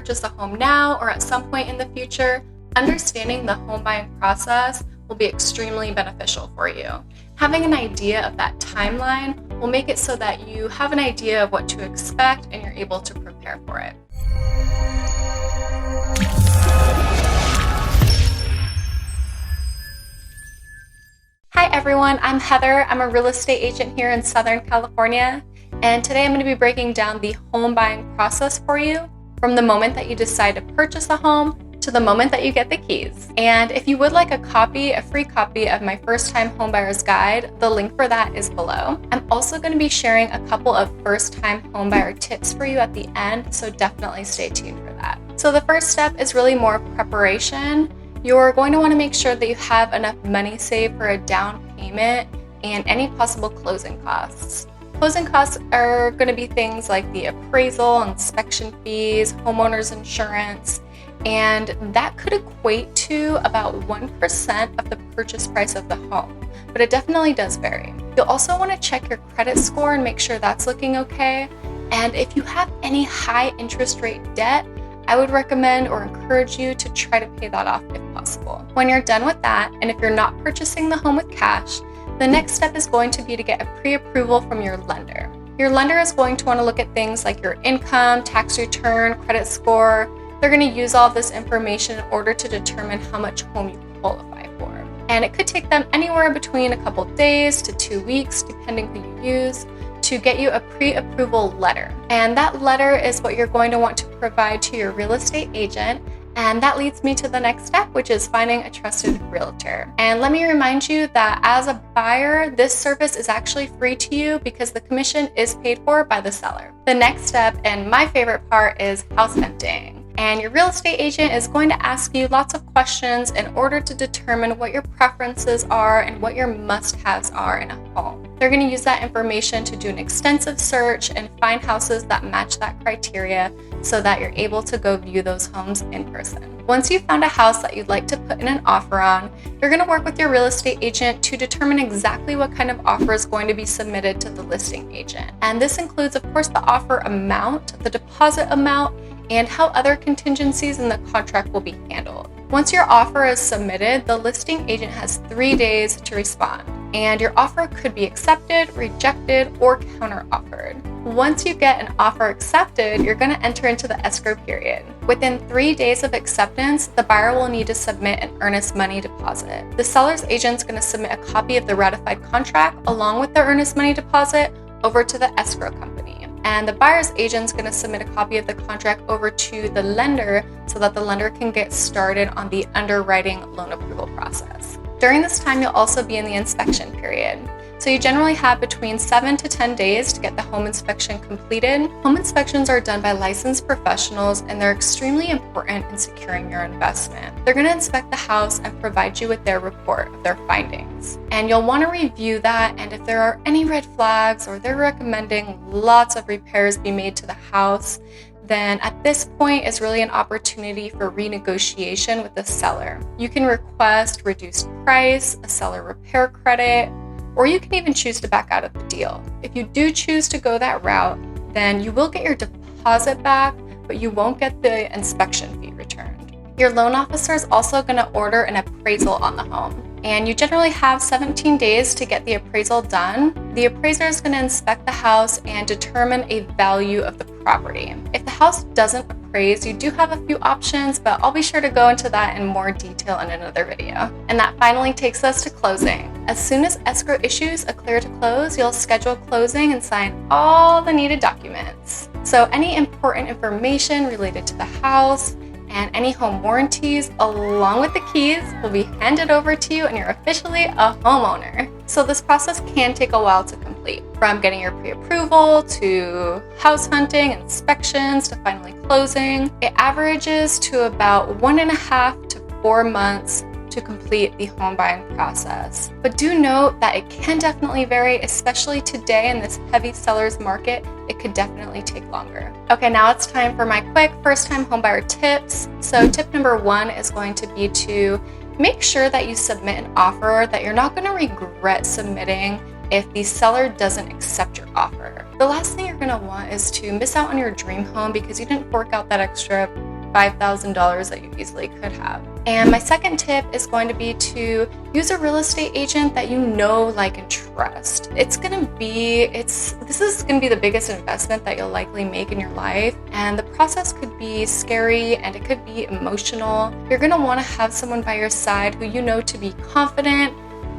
purchase a home now or at some point in the future, understanding the home buying process will be extremely beneficial for you. Having an idea of that timeline will make it so that you have an idea of what to expect and you're able to prepare for it. Hi everyone, I'm Heather. I'm a real estate agent here in Southern California, and today I'm going to be breaking down the home buying process for you from the moment that you decide to purchase a home to the moment that you get the keys. And if you would like a free copy of my first-time homebuyer's guide, the link for that is below. I'm also going to be sharing a couple of first-time homebuyer tips for you at the end, so definitely stay tuned for that. So the first step is really more preparation. You're going to want to make sure that you have enough money saved for a down payment and any possible closing costs. Closing costs are going to be things like the appraisal, inspection fees, homeowner's insurance, and that could equate to about 1% of the purchase price of the home, but it definitely does vary. You'll also want to check your credit score and make sure that's looking okay. And if you have any high interest rate debt, I would recommend or encourage you to try to pay that off if possible. When you're done with that, and if you're not purchasing the home with cash, the next step is going to be to get a pre-approval from your lender. Your lender is going to want to look at things like your income, tax return, credit score. They're going to use all of this information in order to determine how much home you qualify for. And it could take them anywhere between a couple days to 2 weeks, depending who you use, to get you a pre-approval letter. And that letter is what you're going to want to provide to your real estate agent. And that leads me to the next step, which is finding a trusted realtor. And let me remind you that as a buyer, this service is actually free to you because the commission is paid for by the seller. The next step, and my favorite part, is house hunting. And your real estate agent is going to ask you lots of questions in order to determine what your preferences are and what your must-haves are in a home. They're going to use that information to do an extensive search and find houses that match that criteria so that you're able to go view those homes in person. Once you've found a house that you'd like to put in an offer on, you're going to work with your real estate agent to determine exactly what kind of offer is going to be submitted to the listing agent. And this includes, of course, the offer amount, the deposit amount, and how other contingencies in the contract will be handled. Once your offer is submitted, the listing agent has 3 days to respond, and your offer could be accepted, rejected, or counter-offered. Once you get an offer accepted, you're going to enter into the escrow period. Within 3 days of acceptance, the buyer will need to submit an earnest money deposit. The seller's agent is going to submit a copy of the ratified contract along with the earnest money deposit over to the escrow company. And the buyer's agent is going to submit a copy of the contract over to the lender so that the lender can get started on the underwriting loan approval process. During this time, you'll also be in the inspection period. So you generally have between 7 to 10 days to get the home inspection completed. Home inspections are done by licensed professionals, and they're extremely important in securing your investment. They're going to inspect the house and provide you with their report of their findings. And you'll want to review that, and if there are any red flags or they're recommending lots of repairs be made to the house, then at this point is really an opportunity for renegotiation with the seller. You can request reduced price, a seller repair credit, or you can even choose to back out of the deal. If you do choose to go that route, then you will get your deposit back, but you won't get the inspection fee returned. Your loan officer is also going to order an appraisal on the home, and you generally have 17 days to get the appraisal done. The appraiser is going to inspect the house and determine a value of the property. If the house doesn't appraise, you do have a few options, but I'll be sure to go into that in more detail in another video. And that finally takes us to closing. As soon as escrow issues a clear to close, you'll schedule closing and sign all the needed documents. So any important information related to the house and any home warranties, along with the keys, will be handed over to you and you're officially a homeowner. So this process can take a while to complete, from getting your pre-approval to house hunting, inspections, to finally closing. It averages to about 1.5 to 4 months to complete the home buying process. But do note that it can definitely vary, especially today in this heavy seller's market. It could definitely take longer. Okay, now it's time for my quick first-time homebuyer tips. So tip number 1 is going to be to make sure that you submit an offer that you're not going to regret submitting if the seller doesn't accept your offer. The last thing you're going to want is to miss out on your dream home because you didn't fork out that extra $5,000 that you easily could have. And my second tip is going to be to use a real estate agent that you know, like, and trust. This is gonna be the biggest investment that you'll likely make in your life, and the process could be scary and it could be emotional. You're gonna want to have someone by your side who you know to be confident,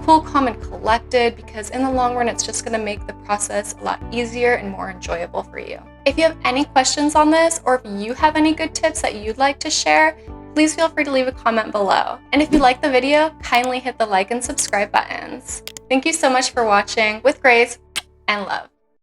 cool, calm, and collected, because in the long run, it's just gonna make the process a lot easier and more enjoyable for you. If you have any questions on this, or if you have any good tips that you'd like to share, please feel free to leave a comment below. And if you like the video, kindly hit the like and subscribe buttons. Thank you so much for watching. With grace and love.